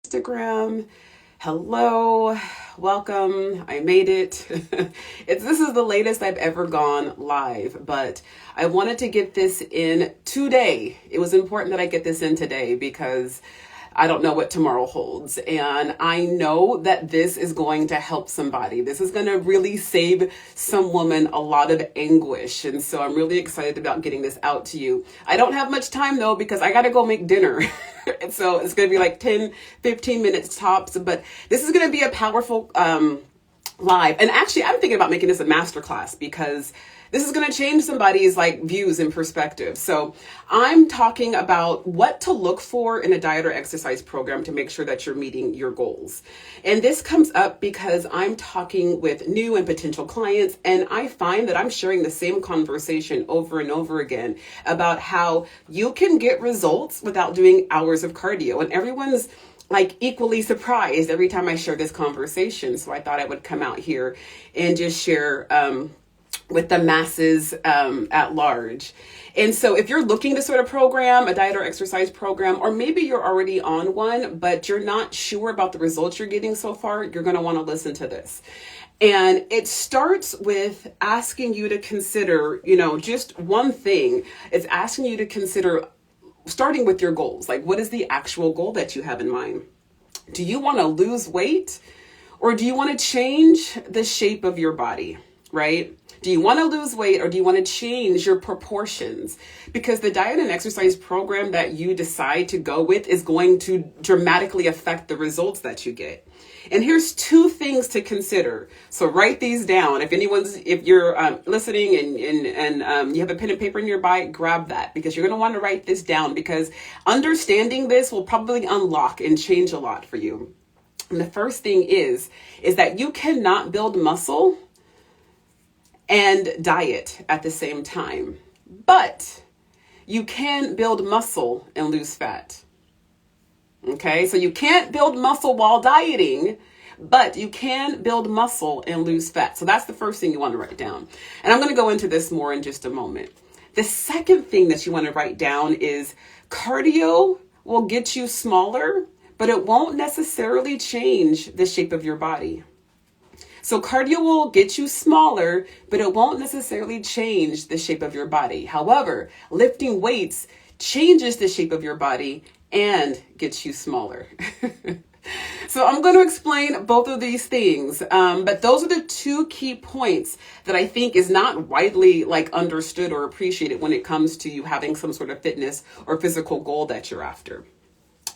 Instagram. Hello, welcome. I made it. This is the latest I've ever gone live, but I wanted to get this in today. It was important that I get this in today because I don't know what tomorrow holds. And I know that this is going to help somebody. This is going to really save some woman a lot of anguish. And so I'm really excited about getting this out to you. I don't have much time though, because I got to go make dinner. And so it's going to be like 10, 15 minutes tops. But this is going to be a powerful live. And actually, I'm thinking about making this a masterclass because this is going to change somebody's views and perspective. So I'm talking about what to look for in a diet or exercise program to make sure that you're meeting your goals. And this comes up because I'm talking with new and potential clients, and I find that I'm sharing the same conversation over and over again about how you can get results without doing hours of cardio. And everyone's equally surprised every time I share this conversation. So I thought I would come out here and just share with the masses at large. And so if you're looking to sort of program a diet or exercise program, or maybe you're already on one, but you're not sure about the results you're getting so far, you're going to want to listen to this. And it starts with asking you to consider, just one thing. It's asking you to consider starting with your goals. What is the actual goal that you have in mind? Do you want to lose weight, or do you want to change the shape of your body, right? Do you want to lose weight, or do you want to change your proportions? Because the diet and exercise program that you decide to go with is going to dramatically affect the results that you get. And here's two things to consider. So write these down. If you're listening and you have a pen and paper nearby, grab that, because you're going to want to write this down, because understanding this will probably unlock and change a lot for you. And the first thing is that you cannot build muscle and diet at the same time, but you can build muscle and lose fat. Okay, so you can't build muscle while dieting, but you can build muscle and lose fat. So that's the first thing you want to write down. And I'm going to go into this more in just a moment. The second thing that you want to write down is cardio will get you smaller, but it won't necessarily change the shape of your body. So cardio will get you smaller, but it won't necessarily change the shape of your body. However, lifting weights changes the shape of your body and gets you smaller. So I'm going to explain both of these things, but those are the two key points that I think is not widely understood or appreciated when it comes to you having some sort of fitness or physical goal that you're after.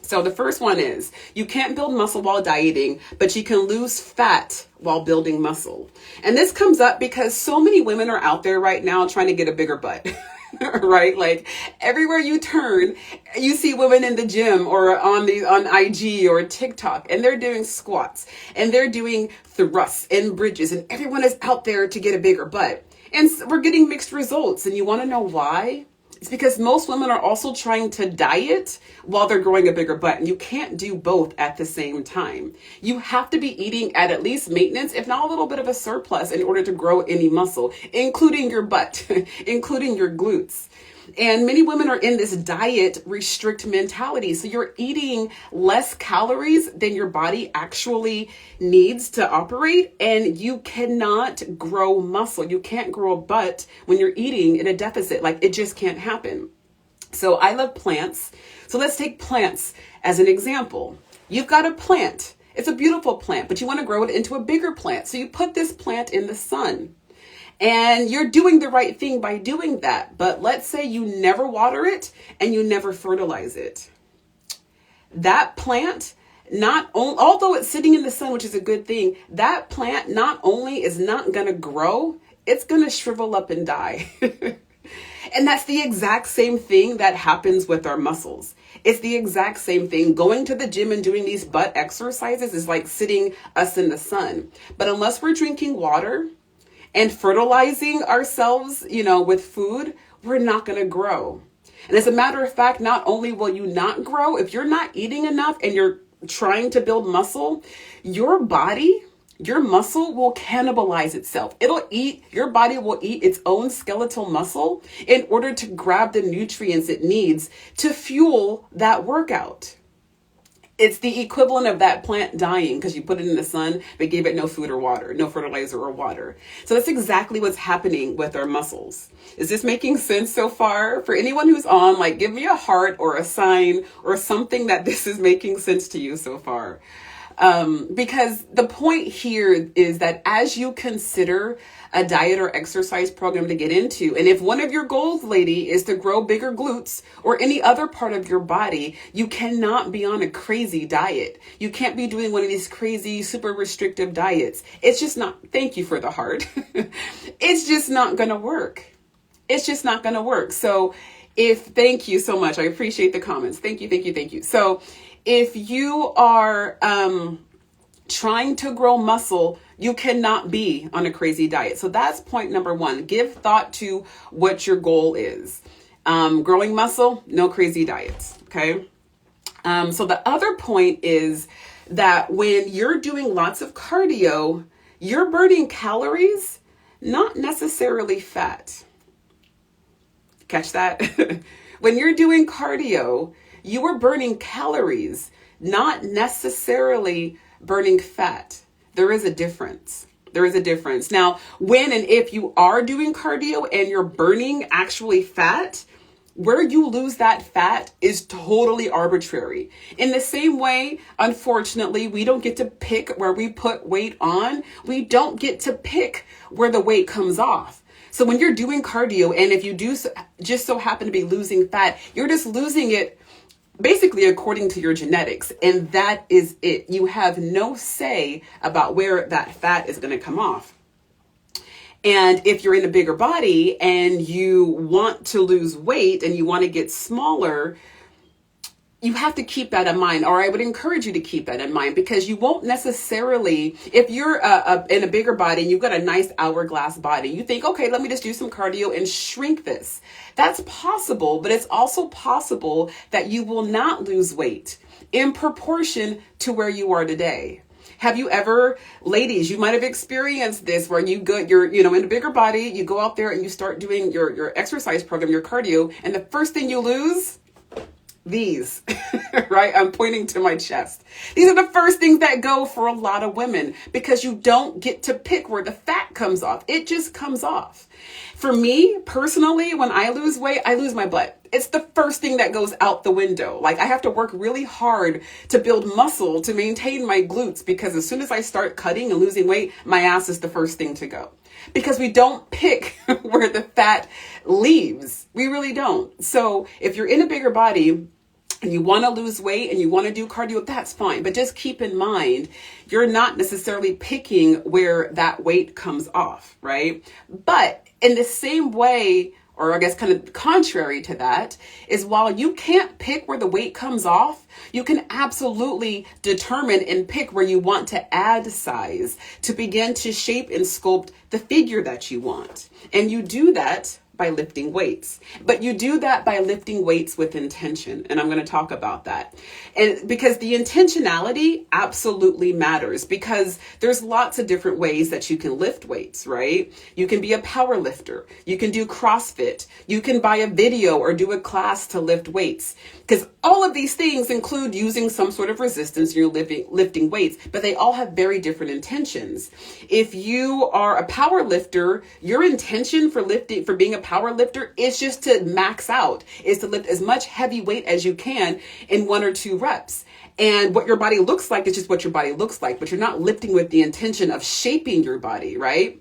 So the first one is you can't build muscle while dieting, but you can lose fat while building muscle. And this comes up because so many women are out there right now trying to get a bigger butt. Right? Everywhere you turn, you see women in the gym or on IG or TikTok, and they're doing squats and they're doing thrusts and bridges, and everyone is out there to get a bigger butt. And we're getting mixed results. And you want to know why? It's because most women are also trying to diet while they're growing a bigger butt. And you can't do both at the same time. You have to be eating at least maintenance, if not a little bit of a surplus, in order to grow any muscle, including your butt, including your glutes. And many women are in this diet restrict mentality. So you're eating less calories than your body actually needs to operate. And you cannot grow muscle. You can't grow a butt when you're eating in a deficit. It just can't happen. So I love plants. So let's take plants as an example. You've got a plant. It's a beautiful plant, but you want to grow it into a bigger plant. So you put this plant in the sun. And you're doing the right thing by doing that. But let's say you never water it and you never fertilize it. That plant, although it's sitting in the sun, which is a good thing, that plant not only is not going to grow, it's going to shrivel up and die. And that's the exact same thing that happens with our muscles. It's the exact same thing. Going to the gym and doing these butt exercises is like sitting us in the sun. But unless we're drinking water and fertilizing ourselves, with food, we're not going to grow. And as a matter of fact, not only will you not grow, if you're not eating enough and you're trying to build muscle, your muscle will cannibalize itself. Your body will eat its own skeletal muscle in order to grab the nutrients it needs to fuel that workout. It's the equivalent of that plant dying because you put it in the sun, but gave it no food or water, no fertilizer or water. So that's exactly what's happening with our muscles. Is this making sense so far? For anyone who's on, like, give me a heart or a sign or something that this is making sense to you so far. Because the point here is that as you consider a diet or exercise program to get into, and if one of your goals, lady, is to grow bigger glutes or any other part of your body, you cannot be on a crazy diet. You can't be doing one of these crazy, super restrictive diets. It's just not, thank you for the heart. It's just not going to work. It's just not going to work. So thank you so much. I appreciate the comments. Thank you, thank you, thank you. So if you are trying to grow muscle, you cannot be on a crazy diet. So that's point number one. Give thought to what your goal is. Growing muscle, no crazy diets. Okay. So the other point is that when you're doing lots of cardio, you're burning calories, not necessarily fat. Catch that? When you're doing cardio, you are burning calories, not necessarily burning fat. There is a difference. There is a difference. Now, when and if you are doing cardio and you're burning actually fat, where you lose that fat is totally arbitrary. In the same way, unfortunately, we don't get to pick where we put weight on. We don't get to pick where the weight comes off. So when you're doing cardio, and if you do just so happen to be losing fat, you're just losing it basically according to your genetics. And that is it. You have no say about where that fat is going to come off. And if you're in a bigger body and you want to lose weight and you want to get smaller, you have to keep that in mind, or I would encourage you to keep that in mind, because you won't necessarily, if you're in a bigger body and you've got a nice hourglass body, you think, okay, let me just do some cardio and shrink this. That's possible, but it's also possible that you will not lose weight in proportion to where you are today. Have you ever, ladies, you might have experienced this where you're in a bigger body, you go out there and you start doing your exercise program, your cardio, and the first thing you lose, these, right? I'm pointing to my chest. These are the first things that go for a lot of women because you don't get to pick where the fat comes off. It just comes off. For me personally, when I lose weight, I lose my butt. It's the first thing that goes out the window. Like, I have to work really hard to build muscle to maintain my glutes, because as soon as I start cutting and losing weight, my ass is the first thing to go. Because we don't pick where the fat leaves. We really don't. So if you're in a bigger body and you want to lose weight and you want to do cardio, that's fine. But just keep in mind, you're not necessarily picking where that weight comes off, right? But in the same way, or I guess kind of contrary to that, is while you can't pick where the weight comes off, you can absolutely determine and pick where you want to add size to begin to shape and sculpt the figure that you want. And you do that by lifting weights, but you do that by lifting weights with intention. And I'm going to talk about that. And because the intentionality absolutely matters, because there's lots of different ways that you can lift weights, right? You can be a power lifter. You can do CrossFit. You can buy a video or do a class to lift weights, because all of these things include using some sort of resistance. You're lifting weights, but they all have very different intentions. If you are a power lifter, your intention for being a power lifter is just to max out, is to lift as much heavy weight as you can in 1 or 2 reps. And what your body looks like is just what your body looks like, but you're not lifting with the intention of shaping your body, right?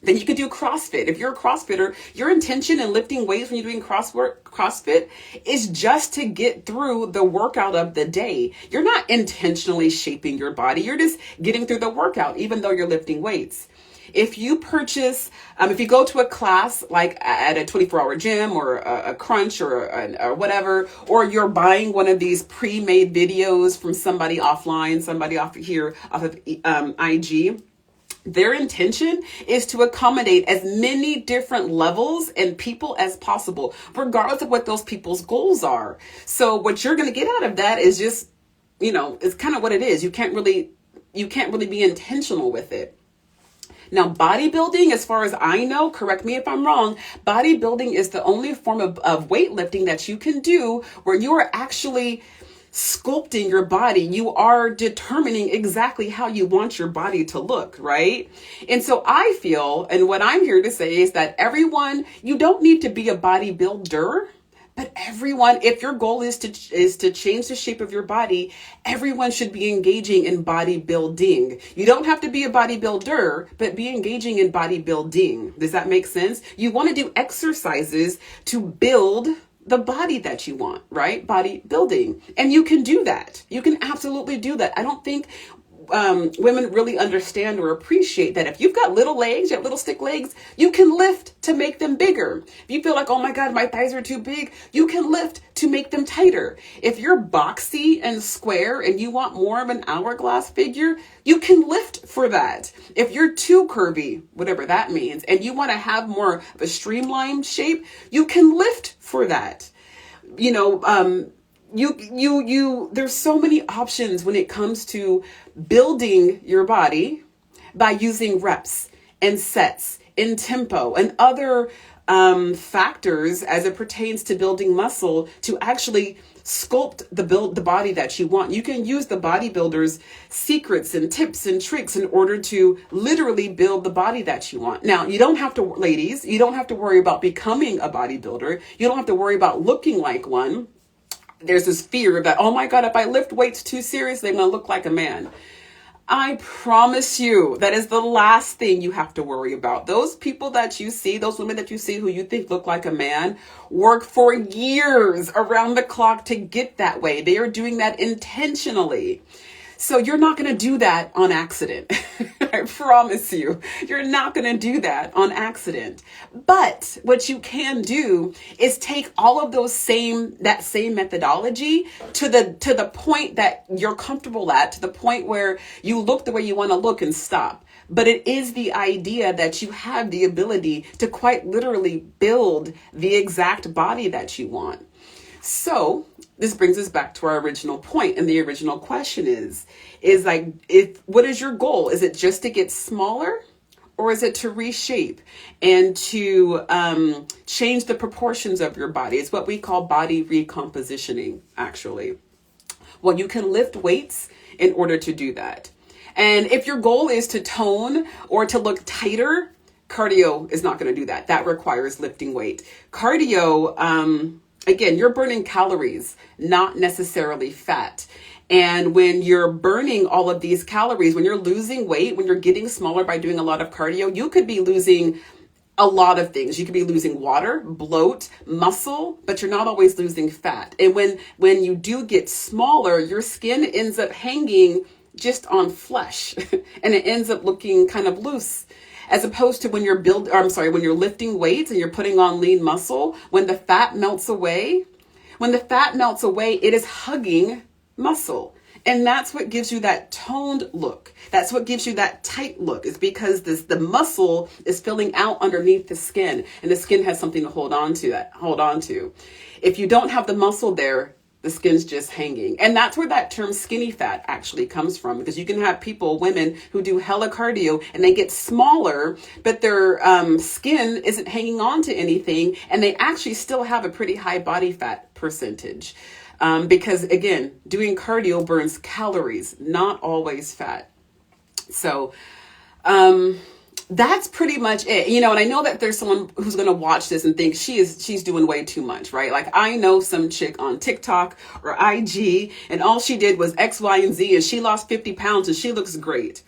Then you could do CrossFit. If you're a CrossFitter, your intention in lifting weights when you're doing CrossFit is just to get through the workout of the day. You're not intentionally shaping your body. You're just getting through the workout, even though you're lifting weights. If you purchase, if you go to a class like at a 24-hour gym or a Crunch or whatever, or you're buying one of these pre-made videos from somebody offline, somebody off of IG, their intention is to accommodate as many different levels and people as possible, regardless of what those people's goals are. So what you're going to get out of that is just, it's kind of what it is. You can't really be intentional with it. Now, bodybuilding, as far as I know, correct me if I'm wrong, bodybuilding is the only form of weightlifting that you can do where you are actually sculpting your body. You are determining exactly how you want your body to look, right? And so I feel, and what I'm here to say is that everyone, you don't need to be a bodybuilder, but everyone, if your goal is to change the shape of your body, everyone should be engaging in bodybuilding. You don't have to be a bodybuilder, but be engaging in bodybuilding. Does that make sense? You want to do exercises to build the body that you want, right? Bodybuilding. And you can do that. You can absolutely do that. I don't think women really understand or appreciate that if you've got little legs, you have little stick legs, you can lift to make them bigger. If you feel like, oh my God, my thighs are too big, you can lift to make them tighter. If you're boxy and square and you want more of an hourglass figure, you can lift for that. If you're too curvy, whatever that means, and you want to have more of a streamlined shape, you can lift for that. You know, there's so many options when it comes to building your body by using reps and sets and tempo and other factors as it pertains to building muscle to actually sculpt the body that you want. You can use the bodybuilder's secrets and tips and tricks in order to literally build the body that you want. Now, you don't have to, ladies, you don't have to worry about becoming a bodybuilder. You don't have to worry about looking like one. There's this fear that, oh my God, if I lift weights too seriously, I'm going to look like a man. I promise you that is the last thing you have to worry about. Those people that you see, those women that you see who you think look like a man, work for years around the clock to get that way. They are doing that intentionally. So you're not going to do that on accident. I promise you, you're not going to do that on accident. But what you can do is take all of that same methodology to the point that you're comfortable at, to the point where you look the way you want to look and stop. But it is the idea that you have the ability to quite literally build the exact body that you want. So this brings us back to our original point. And the original question is like, what is your goal? Is it just to get smaller, or is it to reshape and to change the proportions of your body? It's what we call body recompositioning, actually. Well, you can lift weights in order to do that. And if your goal is to tone or to look tighter, cardio is not going to do that. That requires lifting weight. Cardio, again, you're burning calories, not necessarily fat. And when you're burning all of these calories, when you're losing weight, when you're getting smaller by doing a lot of cardio, you could be losing a lot of things. You could be losing water, bloat, muscle, but you're not always losing fat. And when you do get smaller, your skin ends up hanging just on flesh and it ends up looking kind of loose. As opposed to when you're when you're lifting weights and you're putting on lean muscle, when the fat melts away, it is hugging muscle. And that's what gives you that toned look. That's what gives you that tight look, is because the muscle is filling out underneath the skin, and the skin has something to hold on to. If you don't have the muscle there, the skin's just hanging. And that's where that term skinny fat actually comes from, because you can have women who do hella cardio and they get smaller, but their skin isn't hanging on to anything. And they actually still have a pretty high body fat percentage. Because again, doing cardio burns calories, not always fat. So, that's pretty much it. And I know that there's someone who's going to watch this and think she's doing way too much, right? Like, I know some chick on TikTok or IG, and all she did was X, Y, and Z, and she lost 50 pounds and she looks great.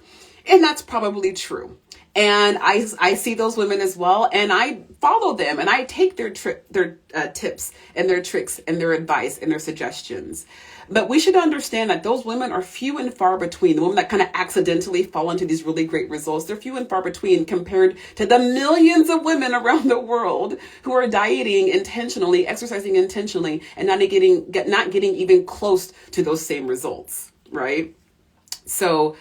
And that's probably true. And I see those women as well, and I follow them, and I take their tips and their tricks and their advice and their suggestions. But we should understand that those women are few and far between. The women that kind of accidentally fall into these really great results, they're few and far between compared to the millions of women around the world who are dieting intentionally, exercising intentionally, and not getting even close to those same results, right? So,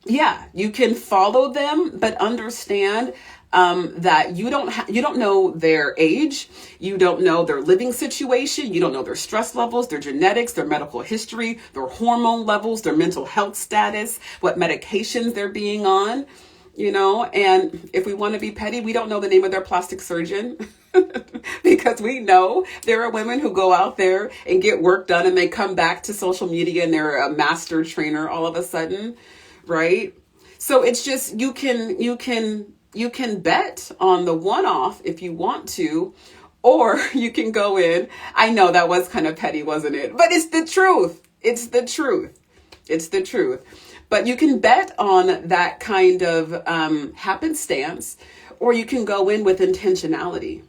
yeah, you can follow them, but understand that you don't know their age, you don't know their living situation, you don't know their stress levels, their genetics, their medical history, their hormone levels, their mental health status, what medications they're being on. you know, and if we want to be petty, we don't know the name of their plastic surgeon because we know there are women who go out there and get work done and they come back to social media and they're a master trainer all of a sudden, right? So it's just, you can bet on the one-off if you want to, or you can go in. I know that was kind of petty, wasn't it? But it's the truth. It's the truth. It's the truth. But you can bet on that kind of happenstance, or you can go in with intentionality.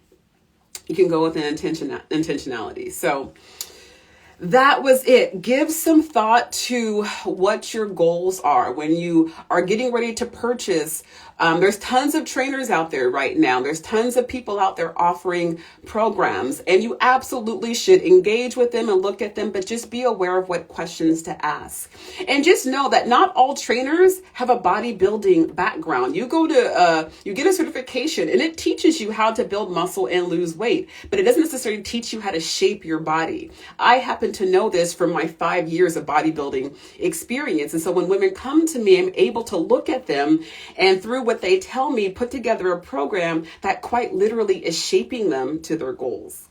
You can go with an intentionality. So that was it. Give some thought to what your goals are when you are getting ready to purchase. There's tons of trainers out there right now. There's tons of people out there offering programs, and you absolutely should engage with them and look at them, but just be aware of what questions to ask. And just know that not all trainers have a bodybuilding background. You go to, you get a certification and it teaches you how to build muscle and lose weight, but it doesn't necessarily teach you how to shape your body. I happen to know this from my 5 years of bodybuilding experience. And so when women come to me, I'm able to look at them and through what they tell me, put together a program that quite literally is shaping them to their goals.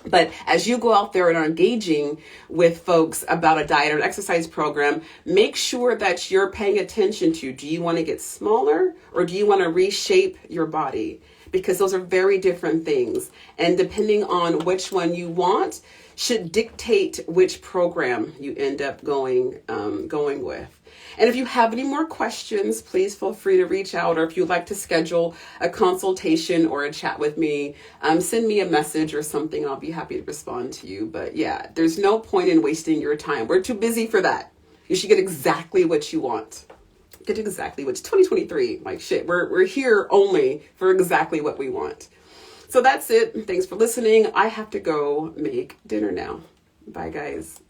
But as you go out there and are engaging with folks about a diet or an exercise program, make sure that you're paying attention to, do you want to get smaller or do you want to reshape your body? Because those are very different things. And depending on which one you want, should dictate which program you end up going with. And if you have any more questions, please feel free to reach out, or if you'd like to schedule a consultation or a chat with me, send me a message or something. I'll be happy to respond to you. But yeah, there's no point in wasting your time. We're too busy for that. You should get exactly what you want. Get exactly what's 2023. Like shit, we're here only for exactly what we want. So that's it. Thanks for listening. I have to go make dinner now. Bye, guys.